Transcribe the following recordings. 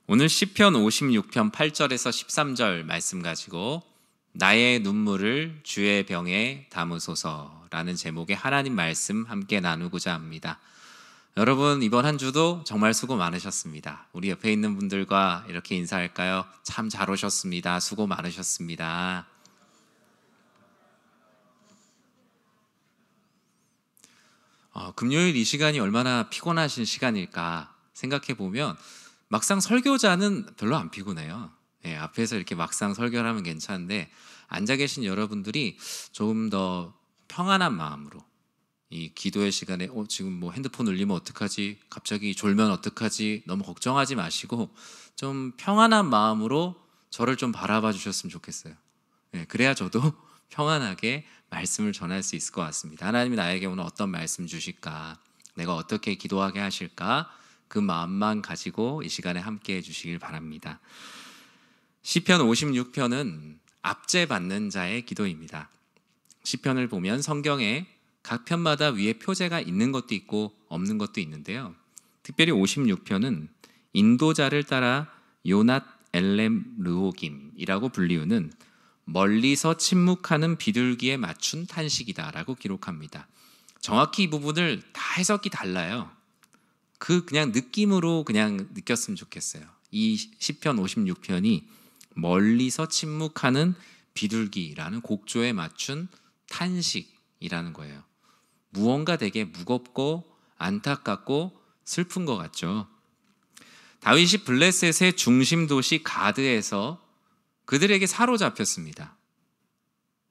오늘 시편 56편 8절에서 13절 말씀 가지고 나의 눈물을 주의 병에 담으소서라는 제목의 하나님 말씀 함께 나누고자 합니다. 여러분, 이번 한 주도 정말 수고 많으셨습니다. 우리 옆에 있는 분들과 이렇게 인사할까요? 참 잘 오셨습니다. 수고 많으셨습니다. 금요일 이 시간이 얼마나 피곤하신 시간일까 생각해 보면 막상 설교자는 별로 안 피곤해요. 앞에서 이렇게 막상 설교를 하면 괜찮은데 앉아 계신 여러분들이 조금 더 평안한 마음으로 이 기도의 시간에 지금 뭐 핸드폰 울리면 어떡하지? 갑자기 졸면 어떡하지? 너무 걱정하지 마시고 좀 평안한 마음으로 저를 좀 바라봐 주셨으면 좋겠어요. 그래야 저도 평안하게 말씀을 전할 수 있을 것 같습니다. 하나님이 나에게 오늘 어떤 말씀 주실까? 내가 어떻게 기도하게 하실까? 그 마음만 가지고 이 시간에 함께 해주시길 바랍니다. 시편 56편은 압제받는 자의 기도입니다. 시편을 보면 성경에 각 편마다 위에 표제가 있는 것도 있고 없는 것도 있는데요. 특별히 56편은 인도자를 따라 요낫 엘렘 르호김이라고 불리우는 멀리서 침묵하는 비둘기에 맞춘 탄식이다라고 기록합니다. 정확히 이 부분을 다 해석이 달라요. 그냥 느낌으로 그냥 느꼈으면 좋겠어요. 이 시편 56편이 멀리서 침묵하는 비둘기라는 곡조에 맞춘 탄식이라는 거예요. 무언가 되게 무겁고 안타깝고 슬픈 것 같죠. 다윗이 블레셋의 중심 도시 가드에서 그들에게 사로잡혔습니다.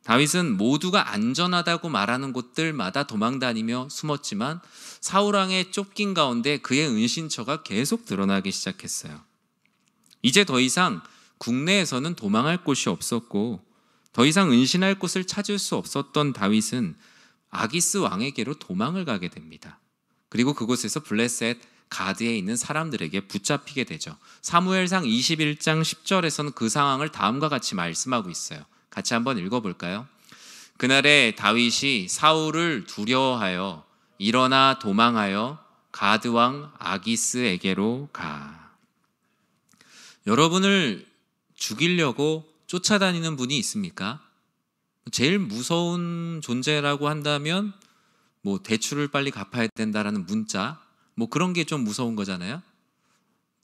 다윗은 모두가 안전하다고 말하는 곳들마다 도망다니며 숨었지만 사울왕의 쫓긴 가운데 그의 은신처가 계속 드러나기 시작했어요. 이제 더 이상 국내에서는 도망할 곳이 없었고 더 이상 은신할 곳을 찾을 수 없었던 다윗은 아기스 왕에게로 도망을 가게 됩니다. 그리고 그곳에서 블레셋 가드에 있는 사람들에게 붙잡히게 되죠. 사무엘상 21장 10절에서는 그 상황을 다음과 같이 말씀하고 있어요. 같이 한번 읽어볼까요? 그날에 다윗이 사울을 두려워하여 일어나 도망하여 가드왕 아기스에게로 가. 여러분을 죽이려고 쫓아다니는 분이 있습니까? 제일 무서운 존재라고 한다면 뭐 대출을 빨리 갚아야 된다라는 문자, 뭐 그런 게 좀 무서운 거잖아요.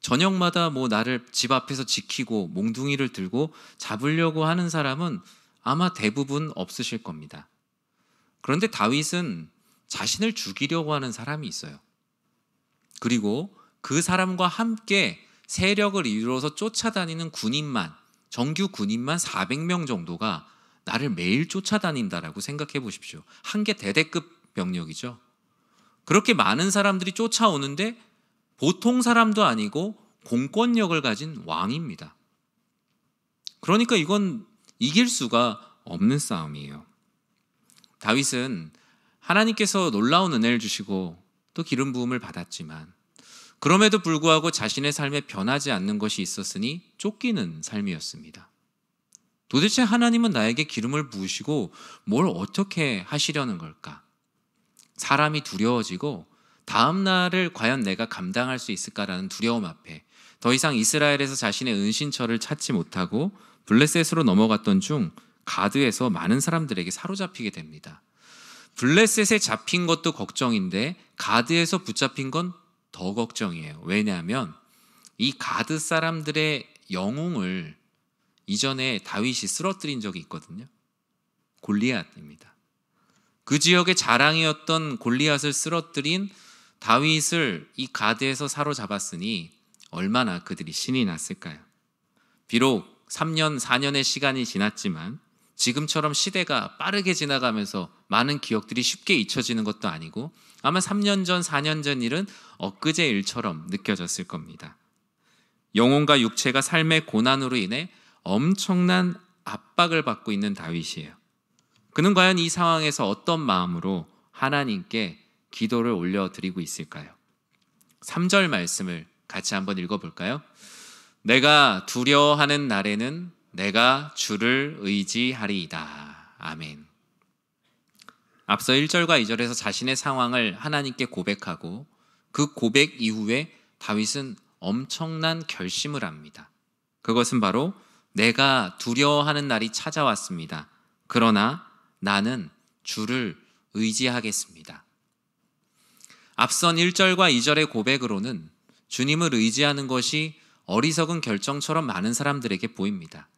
저녁마다 뭐 나를 집 앞에서 지키고 몽둥이를 들고 잡으려고 하는 사람은 아마 대부분 없으실 겁니다. 그런데 다윗은 자신을 죽이려고 하는 사람이 있어요. 그리고 그 사람과 함께 세력을 이루어서 쫓아다니는 군인만, 정규 군인만 400명 정도가 나를 매일 쫓아다닌다라고 생각해 보십시오. 한 개 대대급 병력이죠. 그렇게 많은 사람들이 쫓아오는데 보통 사람도 아니고 공권력을 가진 왕입니다. 그러니까 이건 이길 수가 없는 싸움이에요. 다윗은 하나님께서 놀라운 은혜를 주시고 또 기름 부음을 받았지만 그럼에도 불구하고 자신의 삶에 변하지 않는 것이 있었으니 쫓기는 삶이었습니다. 도대체 하나님은 나에게 기름을 부으시고 뭘 어떻게 하시려는 걸까? 사람이 두려워지고 다음 날을 과연 내가 감당할 수 있을까라는 두려움 앞에 더 이상 이스라엘에서 자신의 은신처를 찾지 못하고 블레셋으로 넘어갔던 중 가드에서 많은 사람들에게 사로잡히게 됩니다. 블레셋에 잡힌 것도 걱정인데 가드에서 붙잡힌 건 더 걱정이에요. 왜냐하면 이 가드 사람들의 영웅을 이전에 다윗이 쓰러뜨린 적이 있거든요. 골리앗입니다. 그 지역의 자랑이었던 골리앗을 쓰러뜨린 다윗을 이 가드에서 사로잡았으니 얼마나 그들이 신이 났을까요? 비록 3년, 4년의 시간이 지났지만 지금처럼 시대가 빠르게 지나가면서 많은 기억들이 쉽게 잊혀지는 것도 아니고 아마 3년 전, 4년 전 일은 엊그제 일처럼 느껴졌을 겁니다. 영혼과 육체가 삶의 고난으로 인해 엄청난 압박을 받고 있는 다윗이에요. 그는 과연 이 상황에서 어떤 마음으로 하나님께 기도를 올려드리고 있을까요? 3절 말씀을 같이 한번 읽어볼까요? 내가 두려워하는 날에는 내가 주를 의지하리이다. 아멘. 앞서 1절과 2절에서 자신의 상황을 하나님께 고백하고 그 고백 이후에 다윗은 엄청난 결심을 합니다. 그것은 바로 내가 두려워하는 날이 찾아왔습니다. 그러나 나는 주를 의지하겠습니다. 앞선 1절과 2절의 고백으로는 주님을 의지하는 것이 어리석은 결정처럼 많은 사람들에게 보입니다.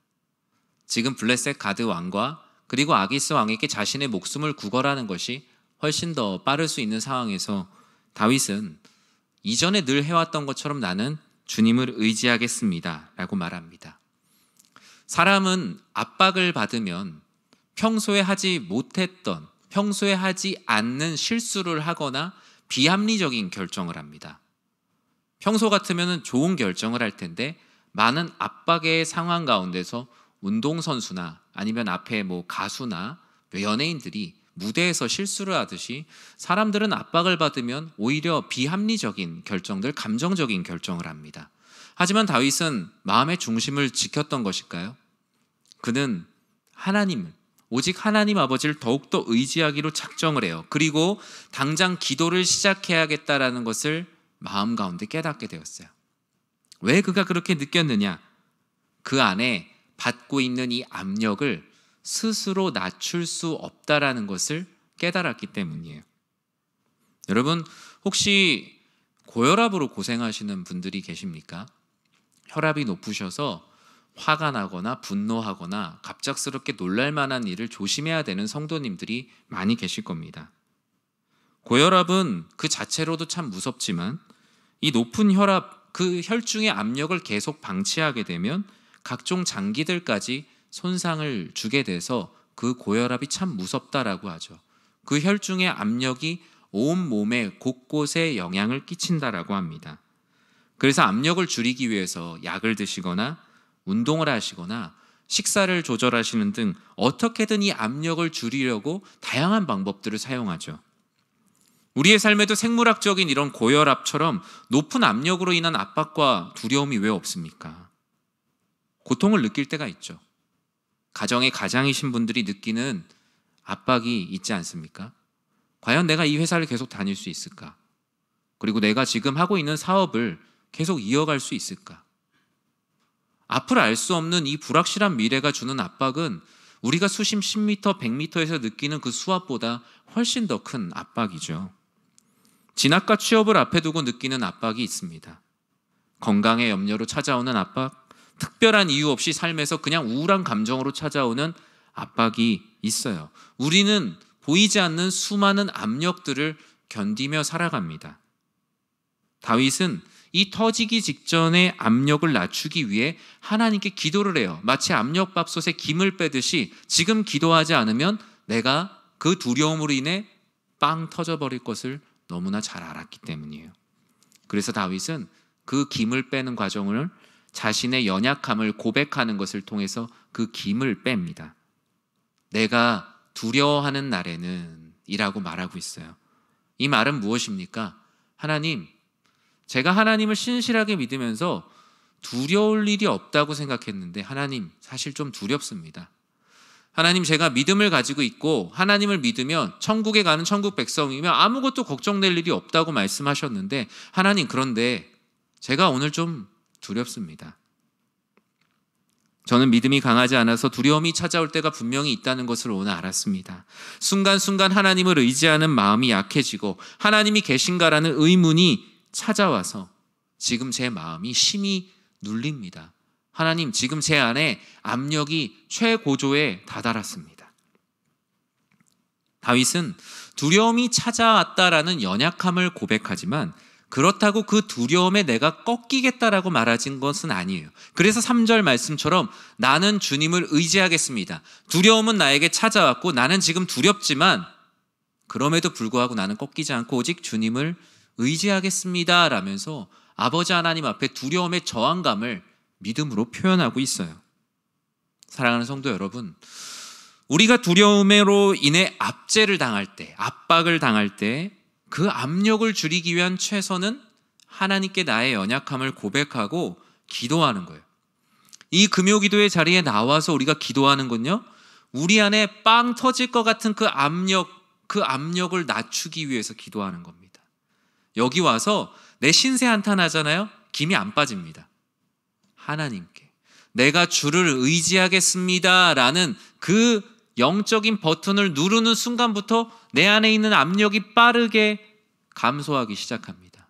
지금 블레셋 가드 왕과 그리고 아기스 왕에게 자신의 목숨을 구걸하는 것이 훨씬 더 빠를 수 있는 상황에서 다윗은 이전에 늘 해왔던 것처럼 나는 주님을 의지하겠습니다 라고 말합니다. 사람은 압박을 받으면 평소에 하지 못했던, 평소에 하지 않는 실수를 하거나 비합리적인 결정을 합니다. 평소 같으면 좋은 결정을 할 텐데 많은 압박의 상황 가운데서 운동선수나 아니면 앞에 가수나 연예인들이 무대에서 실수를 하듯이 사람들은 압박을 받으면 오히려 비합리적인 결정들, 감정적인 결정을 합니다. 하지만 다윗은 마음의 중심을 지켰던 것일까요? 그는 하나님을, 오직 하나님 아버지를 더욱더 의지하기로 작정을 해요. 그리고 당장 기도를 시작해야겠다라는 것을 마음 가운데 깨닫게 되었어요. 왜 그가 그렇게 느꼈느냐? 그 안에 받고 있는 이 압력을 스스로 낮출 수 없다라는 것을 깨달았기 때문이에요. 여러분, 혹시 고혈압으로 고생하시는 분들이 계십니까? 혈압이 높으셔서 화가 나거나 분노하거나 갑작스럽게 놀랄 만한 일을 조심해야 되는 성도님들이 많이 계실 겁니다. 고혈압은 그 자체로도 참 무섭지만 이 높은 혈압, 그 혈중의 압력을 계속 방치하게 되면 각종 장기들까지 손상을 주게 돼서 그 고혈압이 참 무섭다라고 하죠. 그 혈중의 압력이 온 몸의 곳곳에 영향을 끼친다라고 합니다. 그래서 압력을 줄이기 위해서 약을 드시거나 운동을 하시거나 식사를 조절하시는 등 어떻게든 이 압력을 줄이려고 다양한 방법들을 사용하죠. 우리의 삶에도 생물학적인 이런 고혈압처럼 높은 압력으로 인한 압박과 두려움이 왜 없습니까? 고통을 느낄 때가 있죠. 가정의 가장이신 분들이 느끼는 압박이 있지 않습니까? 과연 내가 이 회사를 계속 다닐 수 있을까? 그리고 내가 지금 하고 있는 사업을 계속 이어갈 수 있을까? 앞을 알 수 없는 이 불확실한 미래가 주는 압박은 우리가 수심 10m, 100m에서 느끼는 그 수압보다 훨씬 더 큰 압박이죠. 진학과 취업을 앞에 두고 느끼는 압박이 있습니다. 건강의 염려로 찾아오는 압박, 특별한 이유 없이 삶에서 그냥 우울한 감정으로 찾아오는 압박이 있어요. 우리는 보이지 않는 수많은 압력들을 견디며 살아갑니다. 다윗은 이 터지기 직전의 압력을 낮추기 위해 하나님께 기도를 해요. 마치 압력밥솥에 김을 빼듯이 지금 기도하지 않으면 내가 그 두려움으로 인해 빵 터져버릴 것을 너무나 잘 알았기 때문이에요. 그래서 다윗은 그 김을 빼는 과정을 자신의 연약함을 고백하는 것을 통해서 그 김을 뺍니다. 내가 두려워하는 날에는 이라고 말하고 있어요. 이 말은 무엇입니까? 하나님, 제가 하나님을 신실하게 믿으면서 두려울 일이 없다고 생각했는데 하나님, 사실 좀 두렵습니다. 하나님, 제가 믿음을 가지고 있고 하나님을 믿으면 천국에 가는 천국 백성이면 아무것도 걱정될 일이 없다고 말씀하셨는데 하나님, 그런데 제가 오늘 좀 두렵습니다. 저는 믿음이 강하지 않아서 두려움이 찾아올 때가 분명히 있다는 것을 오늘 알았습니다. 순간순간 하나님을 의지하는 마음이 약해지고 하나님이 계신가라는 의문이 찾아와서 지금 제 마음이 심히 눌립니다. 하나님, 지금 제 안에 압력이 최고조에 다다랐습니다. 다윗은 두려움이 찾아왔다라는 연약함을 고백하지만 그렇다고 그 두려움에 내가 꺾이겠다라고 말하진 것은 아니에요. 그래서 3절 말씀처럼 나는 주님을 의지하겠습니다. 두려움은 나에게 찾아왔고 나는 지금 두렵지만 그럼에도 불구하고 나는 꺾이지 않고 오직 주님을 의지하겠습니다 라면서 아버지 하나님 앞에 두려움의 저항감을 믿음으로 표현하고 있어요. 사랑하는 성도 여러분, 우리가 두려움으로 인해 압제를 당할 때, 압박을 당할 때 그 압력을 줄이기 위한 최선은 하나님께 나의 연약함을 고백하고 기도하는 거예요. 이 금요기도의 자리에 나와서 우리가 기도하는 건요, 우리 안에 빵 터질 것 같은 그 압력을 낮추기 위해서 기도하는 겁니다. 여기 와서 내 신세 한탄하잖아요. 김이 안 빠집니다. 하나님께 내가 주를 의지하겠습니다 라는 그 영적인 버튼을 누르는 순간부터 내 안에 있는 압력이 빠르게 감소하기 시작합니다.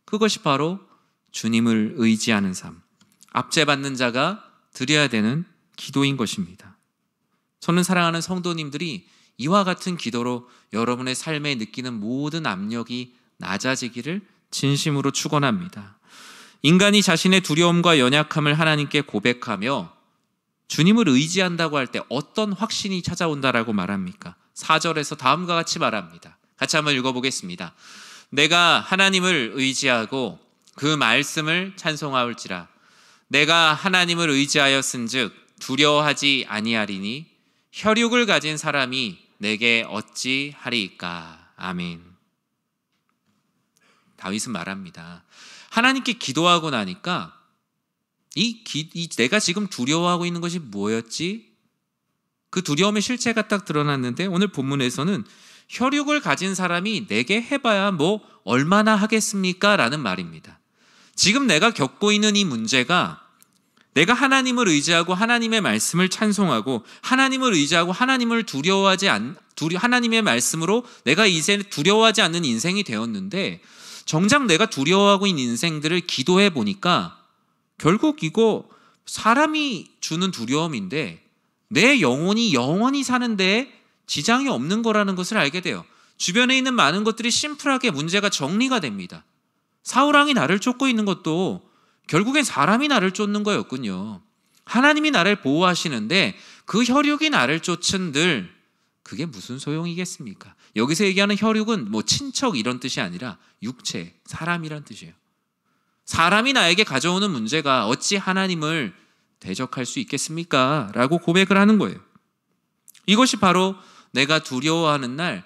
그것이 바로 주님을 의지하는 삶, 압제받는 자가 드려야 되는 기도인 것입니다. 저는 사랑하는 성도님들이 이와 같은 기도로 여러분의 삶에 느끼는 모든 압력이 낮아지기를 진심으로 축원합니다. 인간이 자신의 두려움과 연약함을 하나님께 고백하며 주님을 의지한다고 할 때 어떤 확신이 찾아온다라고 말합니까? 4절에서 다음과 같이 말합니다. 같이 한번 읽어보겠습니다. 내가 하나님을 의지하고 그 말씀을 찬송하올지라. 내가 하나님을 의지하였은즉 두려워하지 아니하리니 혈육을 가진 사람이 내게 어찌 하리이까. 아멘. 다윗은 말합니다. 하나님께 기도하고 나니까 내가 지금 두려워하고 있는 것이 뭐였지? 그 두려움의 실체가 딱 드러났는데 오늘 본문에서는 혈육을 가진 사람이 내게 해봐야 뭐 얼마나 하겠습니까? 라는 말입니다. 지금 내가 겪고 있는 이 문제가 내가 하나님을 의지하고 하나님의 말씀을 찬송하고 하나님을 의지하고 하나님을 하나님의 말씀으로 내가 이제 두려워하지 않는 인생이 되었는데 정작 내가 두려워하고 있는 인생들을 기도해 보니까 결국 이거 사람이 주는 두려움인데 내 영혼이 영원히 사는데 지장이 없는 거라는 것을 알게 돼요. 주변에 있는 많은 것들이 심플하게 문제가 정리가 됩니다. 사울왕이 나를 쫓고 있는 것도 결국엔 사람이 나를 쫓는 거였군요. 하나님이 나를 보호하시는데 그 혈육이 나를 쫓은들 그게 무슨 소용이겠습니까? 여기서 얘기하는 혈육은 뭐 친척 이런 뜻이 아니라 육체, 사람이란 뜻이에요. 사람이 나에게 가져오는 문제가 어찌 하나님을 대적할 수 있겠습니까? 라고 고백을 하는 거예요. 이것이 바로 내가 두려워하는 날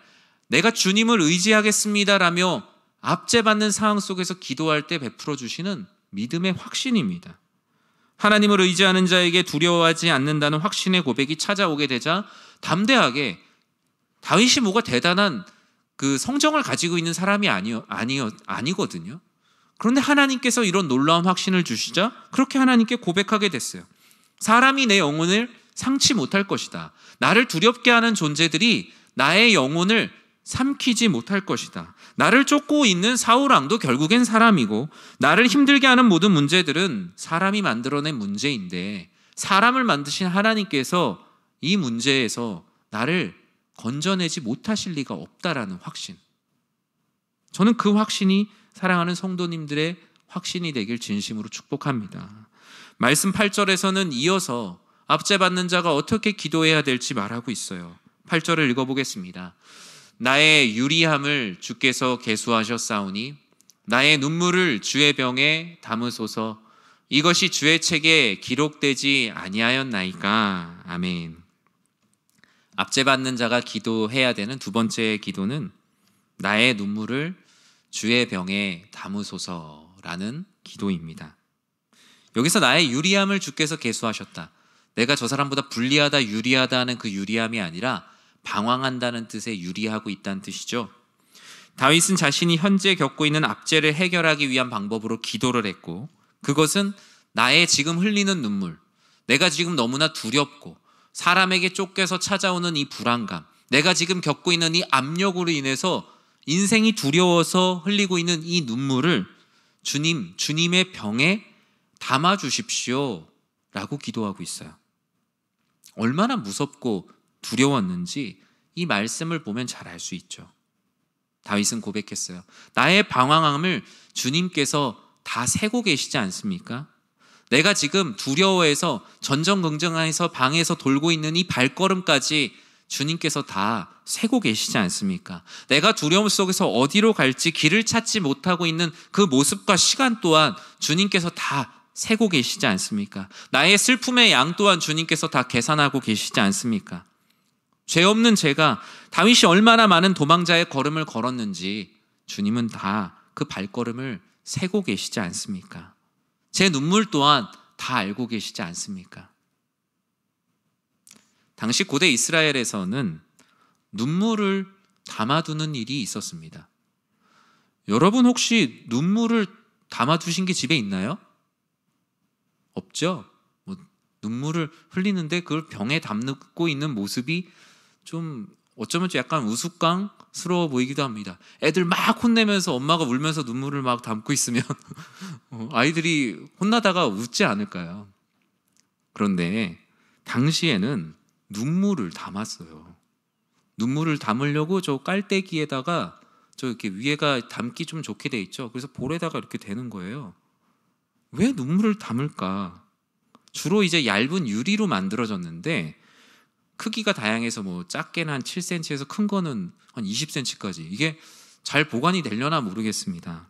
내가 주님을 의지하겠습니다라며 압제받는 상황 속에서 기도할 때 베풀어 주시는 믿음의 확신입니다. 하나님을 의지하는 자에게 두려워하지 않는다는 확신의 고백이 찾아오게 되자 담대하게 다윗이 뭐가 대단한 그 성정을 가지고 있는 사람이 아니거든요. 그런데 하나님께서 이런 놀라운 확신을 주시자 그렇게 하나님께 고백하게 됐어요. 사람이 내 영혼을 상치 못할 것이다. 나를 두렵게 하는 존재들이 나의 영혼을 삼키지 못할 것이다. 나를 쫓고 있는 사울왕도 결국엔 사람이고 나를 힘들게 하는 모든 문제들은 사람이 만들어낸 문제인데 사람을 만드신 하나님께서 이 문제에서 나를 건져내지 못하실 리가 없다라는 확신. 저는 그 확신이 사랑하는 성도님들의 확신이 되길 진심으로 축복합니다. 말씀 8절에서는 이어서 압제받는 자가 어떻게 기도해야 될지 말하고 있어요. 8절을 읽어보겠습니다. 나의 유리함을 주께서 계수하셨사오니 나의 눈물을 주의 병에 담으소서. 이것이 주의 책에 기록되지 아니하였나이까. 아멘. 압제받는 자가 기도해야 되는 두 번째 기도는 나의 눈물을 주의 병에 담으소서라는 기도입니다. 여기서 나의 유리함을 주께서 계수하셨다. 내가 저 사람보다 불리하다, 유리하다 하는 그 유리함이 아니라 방황한다는 뜻의 유리하고 있다는 뜻이죠. 다윗은 자신이 현재 겪고 있는 압제를 해결하기 위한 방법으로 기도를 했고 그것은 나의 지금 흘리는 눈물, 내가 지금 너무나 두렵고 사람에게 쫓겨서 찾아오는 이 불안감, 내가 지금 겪고 있는 이 압력으로 인해서 인생이 두려워서 흘리고 있는 이 눈물을 주님의 병에 담아주십시오 라고 기도하고 있어요. 얼마나 무섭고 두려웠는지 이 말씀을 보면 잘 알 수 있죠. 다윗은 고백했어요. 나의 방황함을 주님께서 다 세고 계시지 않습니까? 내가 지금 두려워해서 전전긍긍해서 방에서 돌고 있는 이 발걸음까지 주님께서 다 세고 계시지 않습니까? 내가 두려움 속에서 어디로 갈지 길을 찾지 못하고 있는 그 모습과 시간 또한 주님께서 다 세고 계시지 않습니까? 나의 슬픔의 양 또한 주님께서 다 계산하고 계시지 않습니까? 죄 없는 제가 다윗이 얼마나 많은 도망자의 걸음을 걸었는지 주님은 다 그 발걸음을 세고 계시지 않습니까? 제 눈물 또한 다 알고 계시지 않습니까? 당시 고대 이스라엘에서는 눈물을 담아두는 일이 있었습니다. 여러분 혹시 눈물을 담아두신 게 집에 있나요? 없죠? 뭐 눈물을 흘리는데 그걸 병에 담고 있는 모습이 좀 어쩌면 좀 약간 우스꽝스러워 보이기도 합니다. 애들 막 혼내면서 엄마가 울면서 눈물을 막 담고 있으면 아이들이 혼나다가 웃지 않을까요? 그런데 당시에는 눈물을 담았어요. 눈물을 담으려고 저 깔때기에다가 저 이렇게 위에가 담기 좀 좋게 돼 있죠. 그래서 볼에다가 이렇게 대는 거예요. 왜 눈물을 담을까? 주로 이제 얇은 유리로 만들어졌는데 크기가 다양해서 뭐 작게는 한 7cm에서 큰 거는 한 20cm까지 이게 잘 보관이 되려나 모르겠습니다.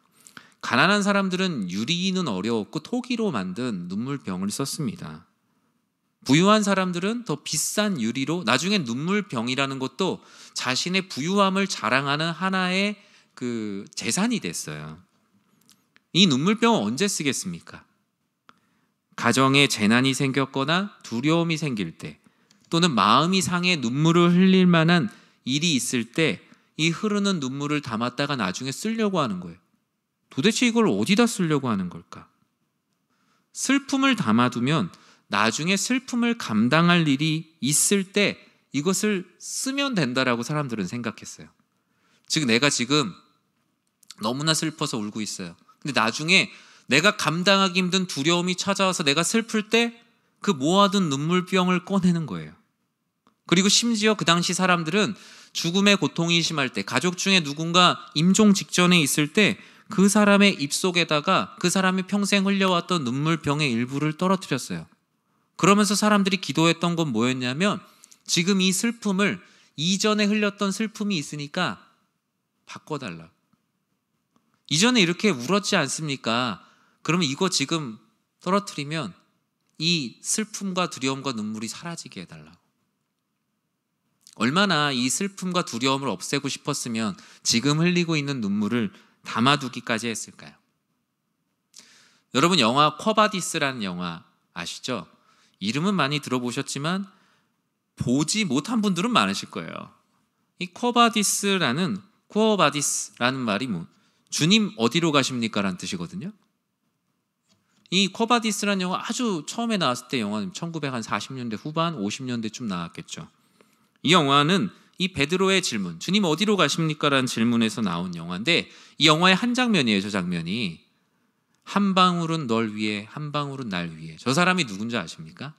가난한 사람들은 유리는 어려웠고 토기로 만든 눈물병을 썼습니다. 부유한 사람들은 더 비싼 유리로 나중에 눈물병이라는 것도 자신의 부유함을 자랑하는 하나의 그 재산이 됐어요. 이 눈물병은 언제 쓰겠습니까? 가정에 재난이 생겼거나 두려움이 생길 때 또는 마음이 상해 눈물을 흘릴 만한 일이 있을 때 이 흐르는 눈물을 담았다가 나중에 쓰려고 하는 거예요. 도대체 이걸 어디다 쓰려고 하는 걸까? 슬픔을 담아두면 나중에 슬픔을 감당할 일이 있을 때 이것을 쓰면 된다라고 사람들은 생각했어요. 즉 내가 지금 너무나 슬퍼서 울고 있어요. 근데 나중에 내가 감당하기 힘든 두려움이 찾아와서 내가 슬플 때 그 모아둔 눈물병을 꺼내는 거예요. 그리고 심지어 그 당시 사람들은 죽음의 고통이 심할 때 가족 중에 누군가 임종 직전에 있을 때 그 사람의 입속에다가 그 사람이 평생 흘려왔던 눈물병의 일부를 떨어뜨렸어요. 그러면서 사람들이 기도했던 건 뭐였냐면 지금 이 슬픔을 이전에 흘렸던 슬픔이 있으니까 바꿔달라. 이전에 이렇게 울었지 않습니까? 그러면 이거 지금 떨어뜨리면 이 슬픔과 두려움과 눈물이 사라지게 해달라고. 얼마나 이 슬픔과 두려움을 없애고 싶었으면 지금 흘리고 있는 눈물을 담아두기까지 했을까요? 여러분 영화 쿼바디스라는 영화 아시죠? 이름은 많이 들어보셨지만 보지 못한 분들은 많으실 거예요. 이 쿼바디스라는 말이 뭐 주님 어디로 가십니까? 라는 뜻이거든요. 이 쿼바디스라는 영화 아주 처음에 나왔을 때 영화는 1940년대 후반 50년대쯤 나왔겠죠. 이 영화는 이 베드로의 질문, 주님 어디로 가십니까? 라는 질문에서 나온 영화인데 이 영화의 한 장면이에요. 저 장면이 한 방울은 널 위해 한 방울은 날 위해. 저 사람이 누군지 아십니까?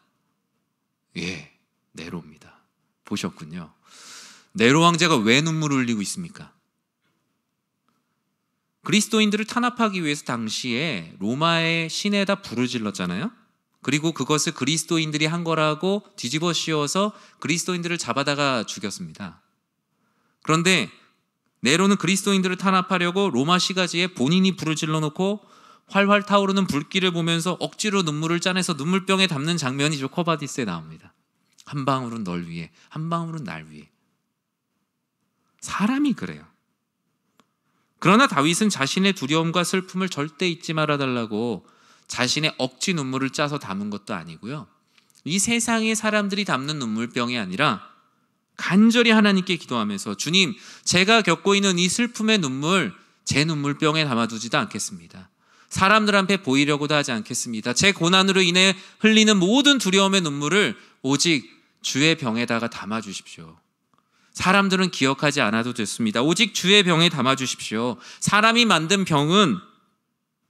예, 네로입니다. 보셨군요. 네로 황제가 왜 눈물을 흘리고 있습니까? 그리스도인들을 탄압하기 위해서 당시에 로마의 시내에다 불을 질렀잖아요. 그리고 그것을 그리스도인들이 한 거라고 뒤집어 씌워서 그리스도인들을 잡아다가 죽였습니다. 그런데 네로는 그리스도인들을 탄압하려고 로마 시가지에 본인이 불을 질러놓고 활활 타오르는 불길을 보면서 억지로 눈물을 짜내서 눈물병에 담는 장면이 저 쿼바디스에 나옵니다. 한 방울은 널 위해, 한 방울은 날 위해. 사람이 그래요. 그러나 다윗은 자신의 두려움과 슬픔을 절대 잊지 말아달라고 자신의 억지 눈물을 짜서 담은 것도 아니고요. 이 세상의 사람들이 담는 눈물병이 아니라 간절히 하나님께 기도하면서 주님, 제가 겪고 있는 이 슬픔의 눈물 제 눈물병에 담아두지도 않겠습니다. 사람들한테 보이려고도 하지 않겠습니다. 제 고난으로 인해 흘리는 모든 두려움의 눈물을 오직 주의 병에다가 담아주십시오. 사람들은 기억하지 않아도 됐습니다. 오직 주의 병에 담아주십시오. 사람이 만든 병은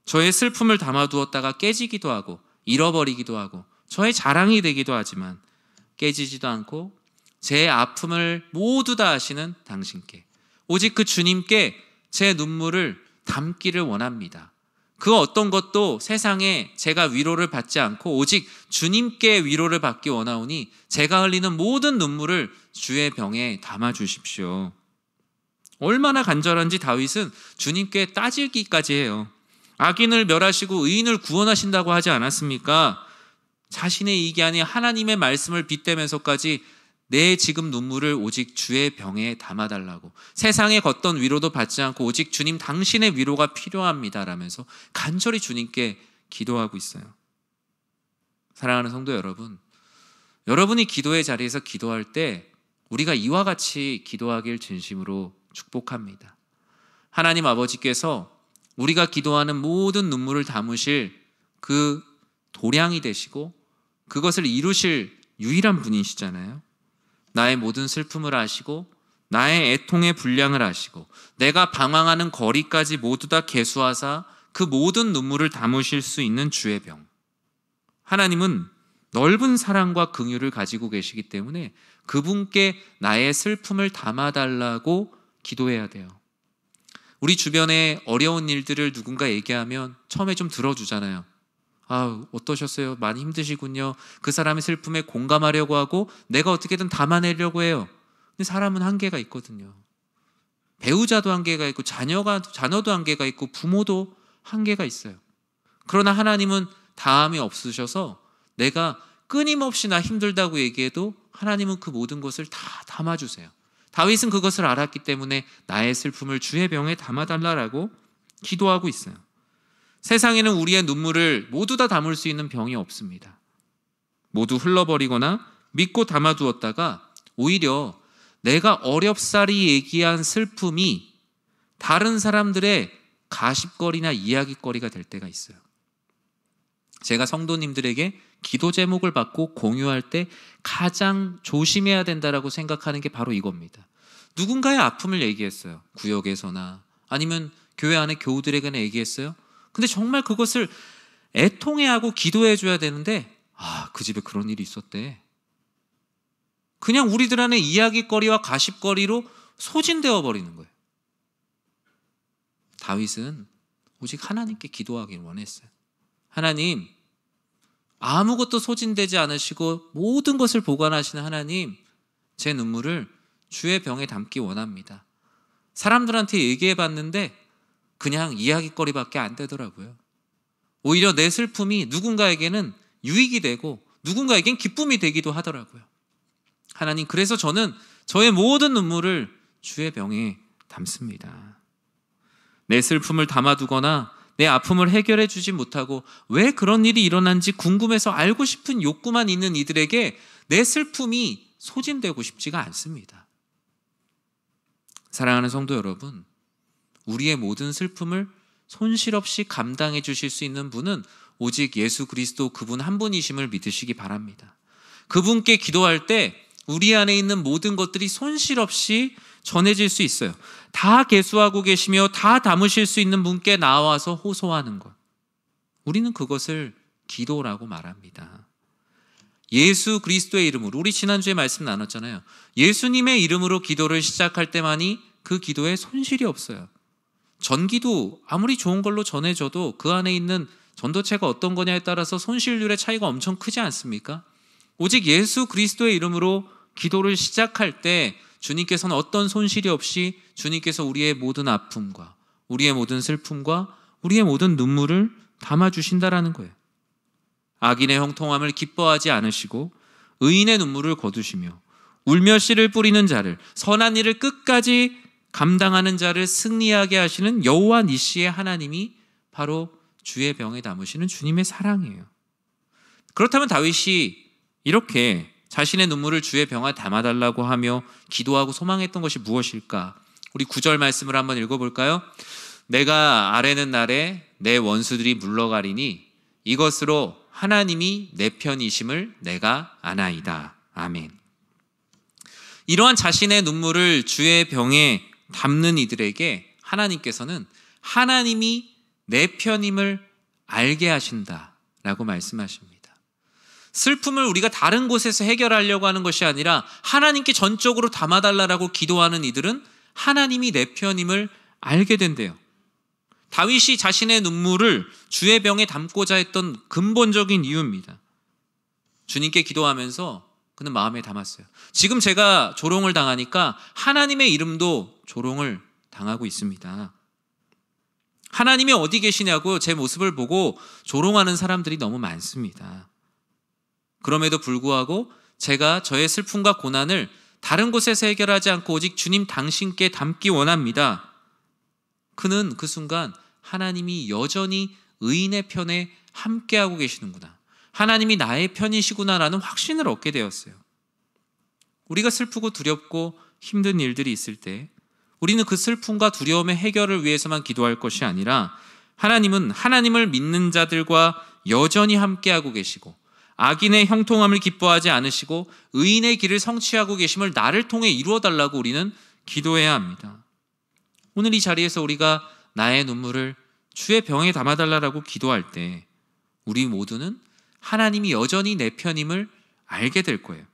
저의 슬픔을 담아두었다가 깨지기도 하고 잃어버리기도 하고 저의 자랑이 되기도 하지만 깨지지도 않고 제 아픔을 모두 다 아시는 당신께 오직 그 주님께 제 눈물을 담기를 원합니다. 그 어떤 것도 세상에 제가 위로를 받지 않고 오직 주님께 위로를 받기 원하오니 제가 흘리는 모든 눈물을 주의 병에 담아주십시오. 얼마나 간절한지 다윗은 주님께 따지기까지 해요. 악인을 멸하시고 의인을 구원하신다고 하지 않았습니까? 자신의 이익이 아닌 하나님의 말씀을 빗대면서까지 내 지금 눈물을 오직 주의 병에 담아달라고, 세상의 걷던 위로도 받지 않고 오직 주님 당신의 위로가 필요합니다 라면서 간절히 주님께 기도하고 있어요. 사랑하는 성도 여러분, 여러분이 기도의 자리에서 기도할 때 우리가 이와 같이 기도하길 진심으로 축복합니다. 하나님 아버지께서 우리가 기도하는 모든 눈물을 담으실 그 도량이 되시고 그것을 이루실 유일한 분이시잖아요. 나의 모든 슬픔을 아시고 나의 애통의 분량을 아시고 내가 방황하는 거리까지 모두 다 계수하사 그 모든 눈물을 담으실 수 있는 주의 병. 하나님은 넓은 사랑과 긍휼을 가지고 계시기 때문에 그분께 나의 슬픔을 담아달라고 기도해야 돼요. 우리 주변에 어려운 일들을 누군가 얘기하면 처음에 좀 들어주잖아요. 어떠셨어요? 많이 힘드시군요. 그 사람의 슬픔에 공감하려고 하고 내가 어떻게든 담아내려고 해요. 근데 사람은 한계가 있거든요. 배우자도 한계가 있고 자녀도 한계가 있고 부모도 한계가 있어요. 그러나 하나님은 다함이 없으셔서 내가 끊임없이 나 힘들다고 얘기해도 하나님은 그 모든 것을 다 담아주세요. 다윗은 그것을 알았기 때문에 나의 슬픔을 주의 병에 담아달라고 기도하고 있어요. 세상에는 우리의 눈물을 모두 다 담을 수 있는 병이 없습니다. 모두 흘러버리거나 믿고 담아두었다가 오히려 내가 어렵사리 얘기한 슬픔이 다른 사람들의 가십거리나 이야기거리가 될 때가 있어요. 제가 성도님들에게 기도 제목을 받고 공유할 때 가장 조심해야 된다라고 생각하는 게 바로 이겁니다. 누군가의 아픔을 얘기했어요. 구역에서나 아니면 교회 안에 교우들에게나 얘기했어요. 근데 정말 그것을 애통해하고 기도해줘야 되는데 그 집에 그런 일이 있었대. 그냥 우리들 안에 이야기거리와 가십거리로 소진되어 버리는 거예요. 다윗은 오직 하나님께 기도하길 원했어요. 하나님, 아무것도 소진되지 않으시고 모든 것을 보관하시는 하나님, 제 눈물을 주의 병에 담기 원합니다. 사람들한테 얘기해봤는데 그냥 이야기거리밖에 안 되더라고요. 오히려 내 슬픔이 누군가에게는 유익이 되고 누군가에겐 기쁨이 되기도 하더라고요. 하나님, 그래서 저는 저의 모든 눈물을 주의 병에 담습니다. 내 슬픔을 담아두거나 내 아픔을 해결해 주지 못하고 왜 그런 일이 일어난지 궁금해서 알고 싶은 욕구만 있는 이들에게 내 슬픔이 소진되고 싶지가 않습니다. 사랑하는 성도 여러분, 우리의 모든 슬픔을 손실 없이 감당해 주실 수 있는 분은 오직 예수 그리스도 그분 한 분이심을 믿으시기 바랍니다. 그분께 기도할 때 우리 안에 있는 모든 것들이 손실 없이 전해질 수 있어요. 다 계수하고 계시며 다 담으실 수 있는 분께 나와서 호소하는 것, 우리는 그것을 기도라고 말합니다. 예수 그리스도의 이름으로, 우리 지난주에 말씀 나눴잖아요. 예수님의 이름으로 기도를 시작할 때만이 그 기도에 손실이 없어요. 전기도 아무리 좋은 걸로 전해져도 그 안에 있는 전도체가 어떤 거냐에 따라서 손실률의 차이가 엄청 크지 않습니까? 오직 예수 그리스도의 이름으로 기도를 시작할 때 주님께서는 어떤 손실이 없이 주님께서 우리의 모든 아픔과 우리의 모든 슬픔과 우리의 모든 눈물을 담아주신다라는 거예요. 악인의 형통함을 기뻐하지 않으시고 의인의 눈물을 거두시며 울며 씨를 뿌리는 자를, 선한 일을 끝까지 감당하는 자를 승리하게 하시는 여호와 니시의 하나님이 바로 주의 병에 담으시는 주님의 사랑이에요. 그렇다면 다윗이 이렇게 자신의 눈물을 주의 병에 담아달라고 하며 기도하고 소망했던 것이 무엇일까? 우리 9절 말씀을 한번 읽어볼까요? 내가 아뢰는 날에 내 원수들이 물러가리니 이것으로 하나님이 내 편이심을 내가 아나이다. 아멘. 이러한 자신의 눈물을 주의 병에 담는 이들에게 하나님께서는 하나님이 내 편임을 알게 하신다라고 말씀하십니다. 슬픔을 우리가 다른 곳에서 해결하려고 하는 것이 아니라 하나님께 전적으로 담아달라고 기도하는 이들은 하나님이 내 편임을 알게 된대요. 다윗이 자신의 눈물을 주의 병에 담고자 했던 근본적인 이유입니다. 주님께 기도하면서 그는 마음에 담았어요. 지금 제가 조롱을 당하니까 하나님의 이름도 조롱을 당하고 있습니다. 하나님이 어디 계시냐고 제 모습을 보고 조롱하는 사람들이 너무 많습니다. 그럼에도 불구하고 제가 저의 슬픔과 고난을 다른 곳에서 해결하지 않고 오직 주님 당신께 담기 원합니다. 그는 그 순간 하나님이 여전히 의인의 편에 함께하고 계시는구나, 하나님이 나의 편이시구나라는 확신을 얻게 되었어요. 우리가 슬프고 두렵고 힘든 일들이 있을 때 우리는 그 슬픔과 두려움의 해결을 위해서만 기도할 것이 아니라 하나님은 하나님을 믿는 자들과 여전히 함께하고 계시고 악인의 형통함을 기뻐하지 않으시고 의인의 길을 성취하고 계심을 나를 통해 이루어달라고 우리는 기도해야 합니다. 오늘 이 자리에서 우리가 나의 눈물을 주의 병에 담아달라고 기도할 때 우리 모두는 하나님이 여전히 내 편임을 알게 될 거예요.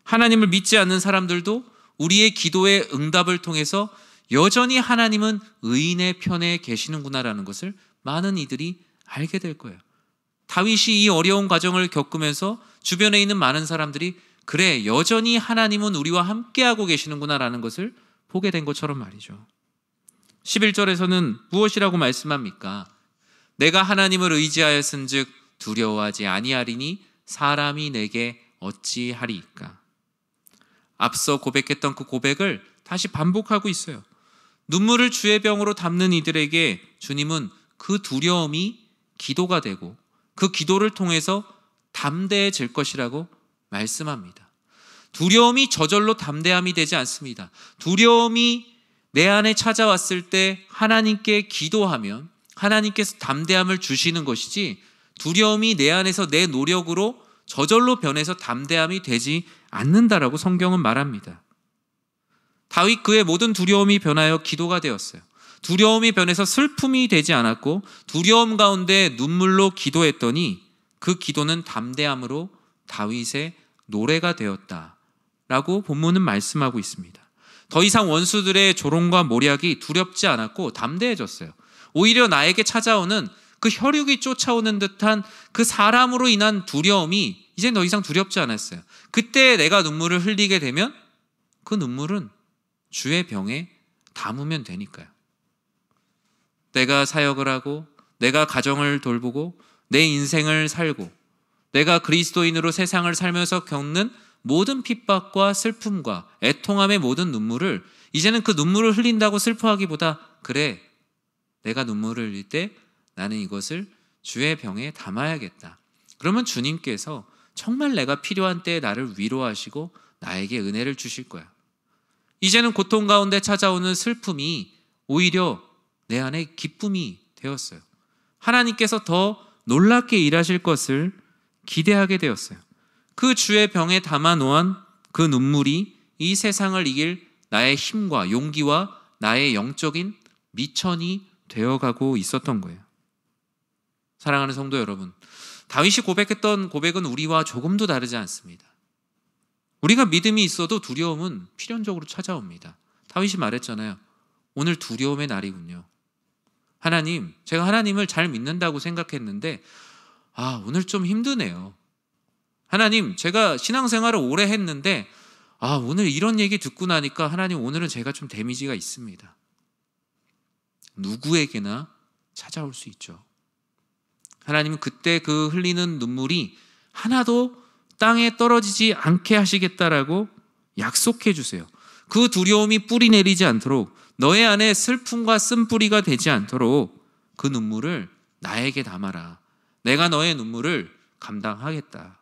하나님을 믿지 않는 사람들도 우리의 기도의 응답을 통해서 여전히 하나님은 의인의 편에 계시는구나라는 것을 많은 이들이 알게 될 거예요. 다윗이 이 어려운 과정을 겪으면서 주변에 있는 많은 사람들이 그래, 여전히 하나님은 우리와 함께하고 계시는구나라는 것을 보게 된 것처럼 말이죠. 11절에서는 무엇이라고 말씀합니까? 내가 하나님을 의지하였은즉 두려워하지 아니하리니 사람이 내게 어찌하리이까. 앞서 고백했던 그 고백을 다시 반복하고 있어요. 눈물을 주의 병으로 담는 이들에게 주님은 그 두려움이 기도가 되고 그 기도를 통해서 담대해질 것이라고 말씀합니다. 두려움이 저절로 담대함이 되지 않습니다. 두려움이 내 안에 찾아왔을 때 하나님께 기도하면 하나님께서 담대함을 주시는 것이지, 두려움이 내 안에서 내 노력으로 저절로 변해서 담대함이 되지 않는다라고 성경은 말합니다. 다윗 그의 모든 두려움이 변하여 기도가 되었어요. 두려움이 변해서 슬픔이 되지 않았고 두려움 가운데 눈물로 기도했더니 그 기도는 담대함으로 다윗의 노래가 되었다라고 본문은 말씀하고 있습니다. 더 이상 원수들의 조롱과 모략이 두렵지 않았고 담대해졌어요. 오히려 나에게 찾아오는 그 혈육이 쫓아오는 듯한 그 사람으로 인한 두려움이 이제 더 이상 두렵지 않았어요. 그때 내가 눈물을 흘리게 되면 그 눈물은 주의 병에 담으면 되니까요. 내가 사역을 하고 내가 가정을 돌보고 내 인생을 살고 내가 그리스도인으로 세상을 살면서 겪는 모든 핍박과 슬픔과 애통함의 모든 눈물을 이제는 그 눈물을 흘린다고 슬퍼하기보다 그래, 내가 눈물을 흘릴 때 나는 이것을 주의 병에 담아야겠다. 그러면 주님께서 정말 내가 필요한 때에 나를 위로하시고 나에게 은혜를 주실 거야. 이제는 고통 가운데 찾아오는 슬픔이 오히려 내 안에 기쁨이 되었어요. 하나님께서 더 놀랍게 일하실 것을 기대하게 되었어요. 그 주의 병에 담아 놓은 그 눈물이 이 세상을 이길 나의 힘과 용기와 나의 영적인 미천이 되어가고 있었던 거예요. 사랑하는 성도 여러분, 다윗이 고백했던 고백은 우리와 조금도 다르지 않습니다. 우리가 믿음이 있어도 두려움은 필연적으로 찾아옵니다. 다윗이 말했잖아요. 오늘 두려움의 날이군요. 하나님, 제가 하나님을 잘 믿는다고 생각했는데 오늘 좀 힘드네요. 하나님, 제가 신앙생활을 오래 했는데 오늘 이런 얘기 듣고 나니까 하나님, 오늘은 제가 좀 데미지가 있습니다. 누구에게나 찾아올 수 있죠. 하나님은 그때 그 흘리는 눈물이 하나도 땅에 떨어지지 않게 하시겠다라고 약속해 주세요. 그 두려움이 뿌리 내리지 않도록, 너의 안에 슬픔과 쓴뿌리가 되지 않도록 그 눈물을 나에게 담아라. 내가 너의 눈물을 감당하겠다.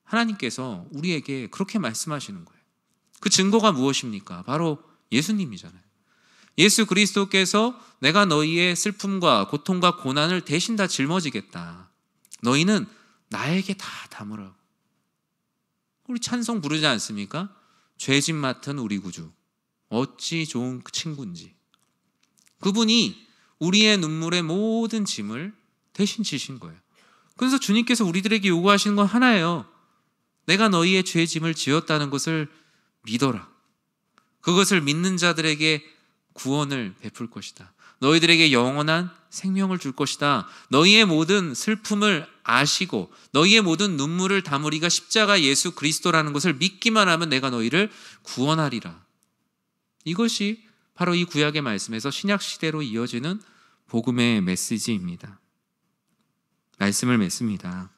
하나님께서 우리에게 그렇게 말씀하시는 거예요. 그 증거가 무엇입니까? 바로 예수님이잖아요. 예수 그리스도께서 내가 너희의 슬픔과 고통과 고난을 대신 다 짊어지겠다. 너희는 나에게 다 담으라고. 우리 찬송 부르지 않습니까? 죄짐 맡은 우리 구주, 어찌 좋은 친구인지. 그분이 우리의 눈물의 모든 짐을 대신 지신 거예요. 그래서 주님께서 우리들에게 요구하시는 건 하나예요. 내가 너희의 죄 짐을 지었다는 것을 믿어라. 그것을 믿는 자들에게 구원을 베풀 것이다. 너희들에게 영원한 생명을 줄 것이다. 너희의 모든 슬픔을 아시고 너희의 모든 눈물을 담으리가 십자가 예수 그리스도라는 것을 믿기만 하면 내가 너희를 구원하리라. 이것이 바로 이 구약의 말씀에서 신약 시대로 이어지는 복음의 메시지입니다. 말씀을 맺습니다.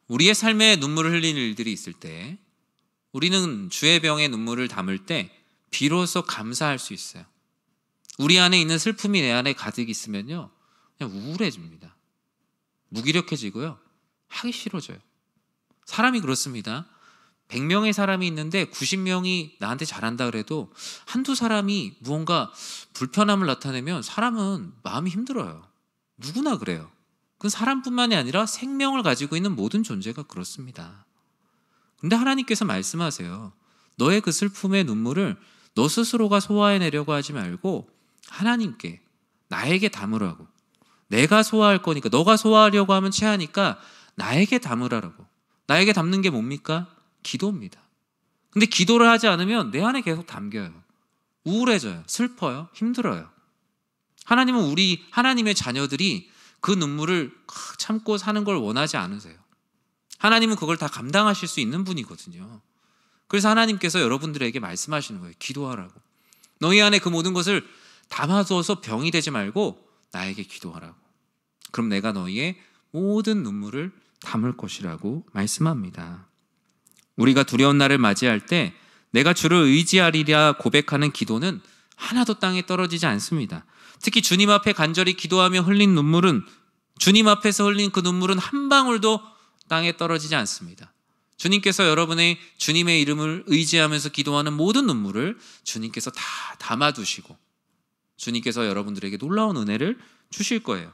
우리의 삶에 눈물을 흘리는 일들이 있을 때 우리는 주의 병에 눈물을 담을 때 비로소 감사할 수 있어요. 우리 안에 있는 슬픔이 내 안에 가득 있으면요, 그냥 우울해집니다. 무기력해지고요, 하기 싫어져요. 사람이 그렇습니다. 100명의 사람이 있는데 90명이 나한테 잘한다 그래도 한두 사람이 무언가 불편함을 나타내면 사람은 마음이 힘들어요. 누구나 그래요. 그건 사람뿐만이 아니라 생명을 가지고 있는 모든 존재가 그렇습니다. 근데 하나님께서 말씀하세요. 너의 그 슬픔의 눈물을 너 스스로가 소화해내려고 하지 말고 하나님께, 나에게 담으라고. 내가 소화할 거니까, 너가 소화하려고 하면 체하니까 나에게 담으라고. 나에게 담는 게 뭡니까? 기도입니다. 근데 기도를 하지 않으면 내 안에 계속 담겨요. 우울해져요. 슬퍼요. 힘들어요. 하나님은 우리 하나님의 자녀들이 그 눈물을 참고 사는 걸 원하지 않으세요. 하나님은 그걸 다 감당하실 수 있는 분이거든요. 그래서 하나님께서 여러분들에게 말씀하시는 거예요. 기도하라고. 너희 안에 그 모든 것을 담아두어서 병이 되지 말고 나에게 기도하라고. 그럼 내가 너희의 모든 눈물을 담을 것이라고 말씀합니다. 우리가 두려운 날을 맞이할 때 내가 주를 의지하리라 고백하는 기도는 하나도 땅에 떨어지지 않습니다. 특히 주님 앞에 간절히 기도하며 흘린 눈물은, 주님 앞에서 흘린 그 눈물은 한 방울도 땅에 떨어지지 않습니다. 주님께서 여러분의 주님의 이름을 의지하면서 기도하는 모든 눈물을 주님께서 다 담아두시고 주님께서 여러분들에게 놀라운 은혜를 주실 거예요.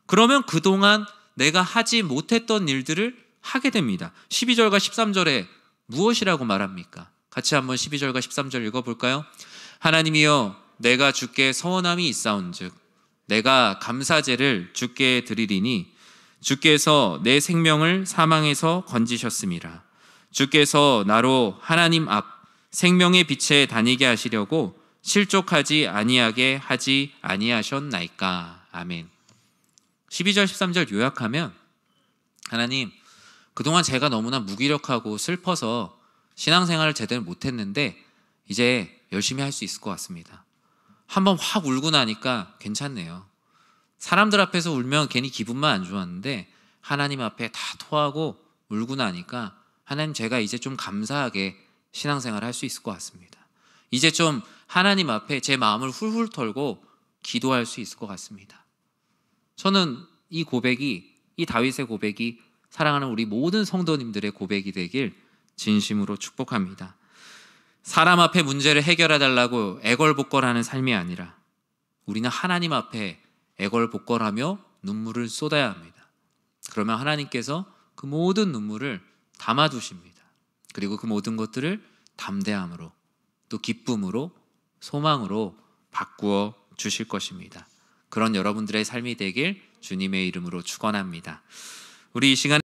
그러면 그동안 내가 하지 못했던 일들을 하게 됩니다. 12절과 13절에 무엇이라고 말합니까? 같이 한번 12절과 13절 읽어볼까요? 하나님이여, 내가 주께 서원함이 있사온즉 내가 감사제를 주께 드리리니 주께서 내 생명을 사망에서 건지셨음이라. 주께서 나로 하나님 앞 생명의 빛에 다니게 하시려고 실족하지 아니하게 하지 아니하셨나이까. 아멘. 12절 13절 요약하면, 하나님, 그동안 제가 너무나 무기력하고 슬퍼서 신앙생활을 제대로 못했는데 이제 열심히 할 수 있을 것 같습니다. 한번 확 울고 나니까 괜찮네요. 사람들 앞에서 울면 괜히 기분만 안 좋았는데 하나님 앞에 다 토하고 울고 나니까 하나님, 제가 이제 좀 감사하게 신앙생활을 할 수 있을 것 같습니다. 이제 좀 하나님 앞에 제 마음을 훌훌 털고 기도할 수 있을 것 같습니다. 저는 이 고백이, 이 다윗의 고백이 사랑하는 우리 모든 성도님들의 고백이 되길 진심으로 축복합니다. 사람 앞에 문제를 해결해 달라고 애걸복걸하는 삶이 아니라 우리는 하나님 앞에 애걸복걸하며 눈물을 쏟아야 합니다. 그러면 하나님께서 그 모든 눈물을 담아두십니다. 그리고 그 모든 것들을 담대함으로, 또 기쁨으로, 소망으로 바꾸어 주실 것입니다. 그런 여러분들의 삶이 되길 주님의 이름으로 축원합니다. 우리 이 시간에